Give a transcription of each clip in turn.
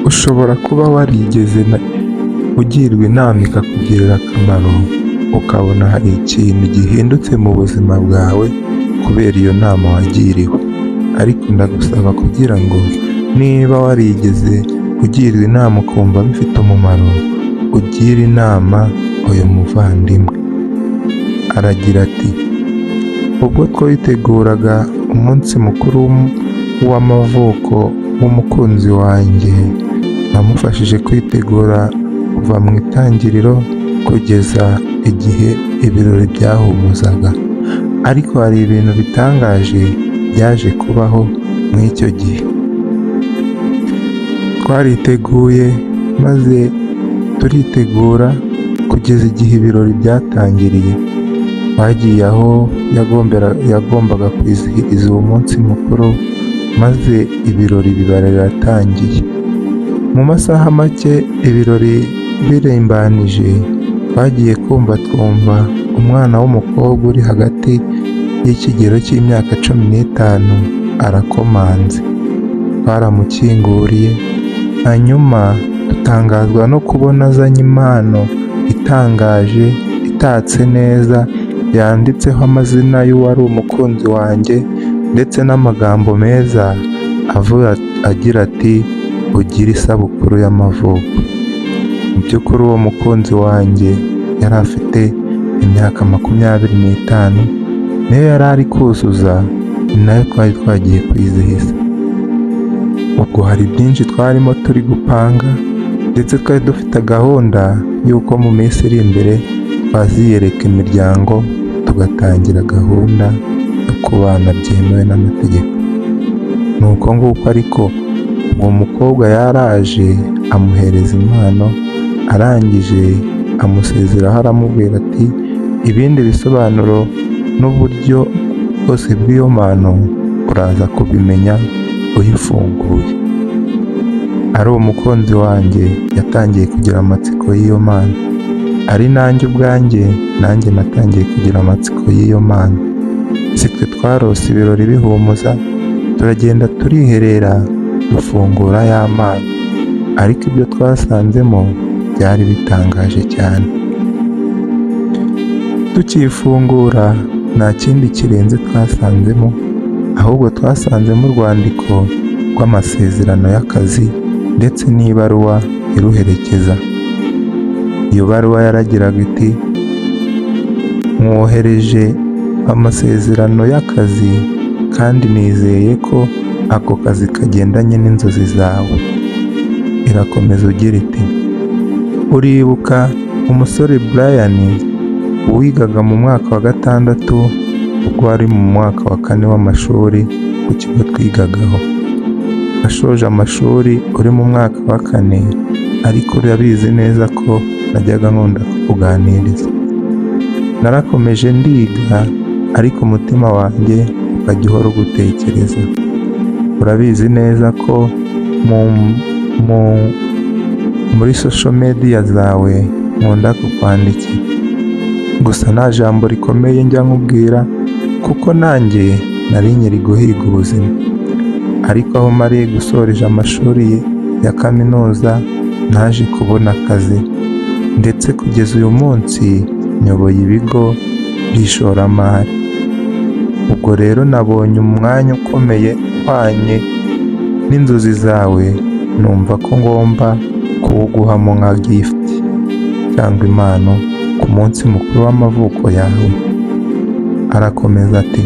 Ushobora kuba warigeze ugirwa inama ikakugirira akamaro, ukabona hari ikintu gihindutse mu buzima bwawe kubera iyo nama wagiriwe. Ariko ndagusaba kugira ngo niba warigeze ugirwa inama ukumva bifite umumaro, ugire inama uyu muvandimwe. Aragira ati: ubwo twiteguraga umunsi mukuru w'amavuko w'umukunzi wanjye, namufashije kwitegura kuva mu itangiriro kugeza igihe ibirori byahumuzaga. Ariko hari ibintu bitangaje byaje kubaho muri icyo gihe. Twariteguye maze turitegura kugeza igihe ibirori byatangiriye. Twagiye aho yagombaga kwizihiriza uwo munsi mukuru, maze ibirori biba biratangiye. Mu masaha make ibirori birimbanije, twagiye twumva umwana w'umukobwa uri hagati y'ikigero cy'imyaka 15 arakomanze. Twaramukinguriye, hanyuma dutangazwa no kubona azanye impano itangaje, itatse neza, yanditseho amazina y'uwari umukunzi wanjye ndetse n'amagambo meza agira ati: ugire isabukuru y'amavuko. Mu by'ukuri uwo mukunzi wanjye yari afite imyaka 25, niyo yari ari kuzuza, ni nayo twari twagiye kwizihiza. Ubwo hari byinshi twarimo turi gupanga, ndetse twari dufite gahunda y'uko mu minsi iri imbere twaziyereka imiryango, tugatangira gahunda yo kubana byemewe n'amategeko. Ni uko nguko ariko uwo mukobwa yaraje amuhereza impano, arangije amusezeraho aramubwira ati: ibindi bisobanuro n'uburyo bwose bw'iyo mpano uraza kubimenya uyifunguye. Ari umukunzi wanjye yatangiye kugira amatsiko y'iyo mpano, ari nanjye ubwanjye natangiye kugira amatsiko y'iyo mpano. Sitwe twarose ibirori bihumuza, turagenda turiherera dufungura ya mpano, ariko ibyo twasanzemo byari bitangaje cyane. Tukifungura nta kindi kirenze twasanzemo, ahubwo twasanzemo urwandiko rw'amasezerano y'akazi ndetse n'ibaruwa iruherekeza. Iyo baruwa yaragiraga iti: mwohereje amasezerano y'akazi kandi nizeye ko ako kazi kagendanye n'inzozi zawe. Irakomeza ugira iti: uribuka umusore Brian wigaga mu mwaka wa 6 ubwo wari mu mwaka wa 4 w'amashuri ku kigo twigagaho. Ashoje amashuri uri mu mwaka wa 4, ariko urabizi neza ko najyaga nkunda kukuganiriza. Narakomeje ndiga, ariko umutima wanjye ukajya uhora ugutekereza. Urabizi neza ko muri social media zawe nkunda kukwandikira, gusa nta jambo rikomeye njya nkubwira kuko nanjye nari nyiri guhiga ubuzima. Ariko aho mariye gusoreje amashuri ya kaminuza, naje kubona akazi, ndetse kugeza uyu munsi nyoboye ibigo by'ishoramari. Ubwo rero nabonye umwanya ukomeye uhwanye n'inzozi zawe, numva ko ngomba kuwuguhamo nka gift cyangwa impano ku munsi mukuru w'amavuko yawe. Arakomeza ati: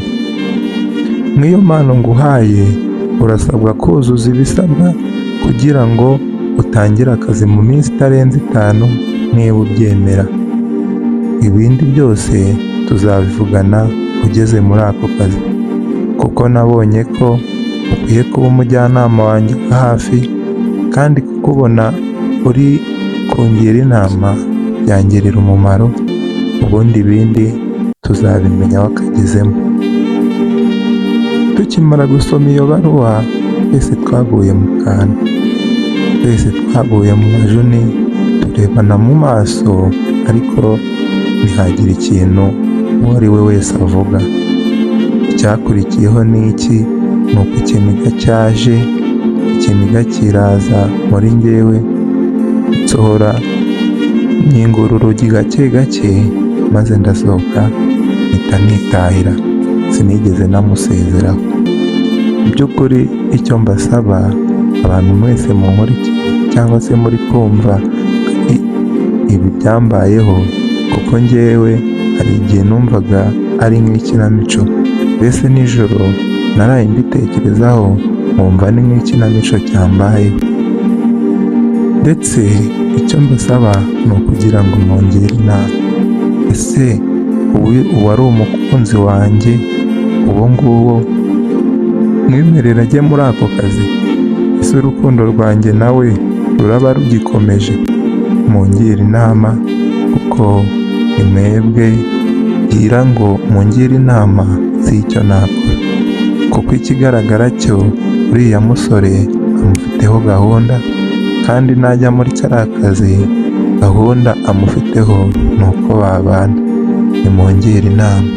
nk'iyo mpano nguhaye, urasabwa kuzuza ibisabwa kugira ngo utangire akazi mu minsi itarenze 5 niba ubyemera. Ibindi byose tuzabivugana ugeze muri ako kazi, kuko nabonye ko ukwiye kuba umujyanama wanjye hafi, kandi kukubona uri kungira inama byangirira umumaro. Ubundi ibindi tuzabimenya wakagezemo. Tukimara gusoma iyo baruwa, twese twaguye mu kantu, twese twaguye mu majuni, turebana mu maso, ariko ntihagire ikintu uwo ari we wese avuga. Icyakurikiyeho ni iki? Ni uko ikiniga cyaje ikiniga kiraza muri njyewe, nsohora nkingura urugi gake gake maze ndasohoka mpita nitahira, sinigeze namusezeraho. Mu by'ukuri icyo mbasaba abantu mwese munkurikiye cyangwa se muri kumva ibi byambayeho, kuko njyewe hari igihe numvaga ari nk'ikinamico, mbese nijoro naraye mbitekerezaho nkumva ni nk'ikinamico cyambayeho. Ndetse icyo mbasaba ni ukugira ngo mwongere inama. Ese uwari umukunzi wanjye uwo nguwo mwemerera ajye muri ako kazi? Ese urukundo rwanjye nawe ruraba rugikomeje? Mungire inama kuko ni mwebwe ngira ngo mungire inama z'icyo nakora, kuko ikigaragara cyo uriya musore amufiteho gahunda, kandi najya muri kariya kazi gahunda amufiteho ni uko babana. Nimungire inama.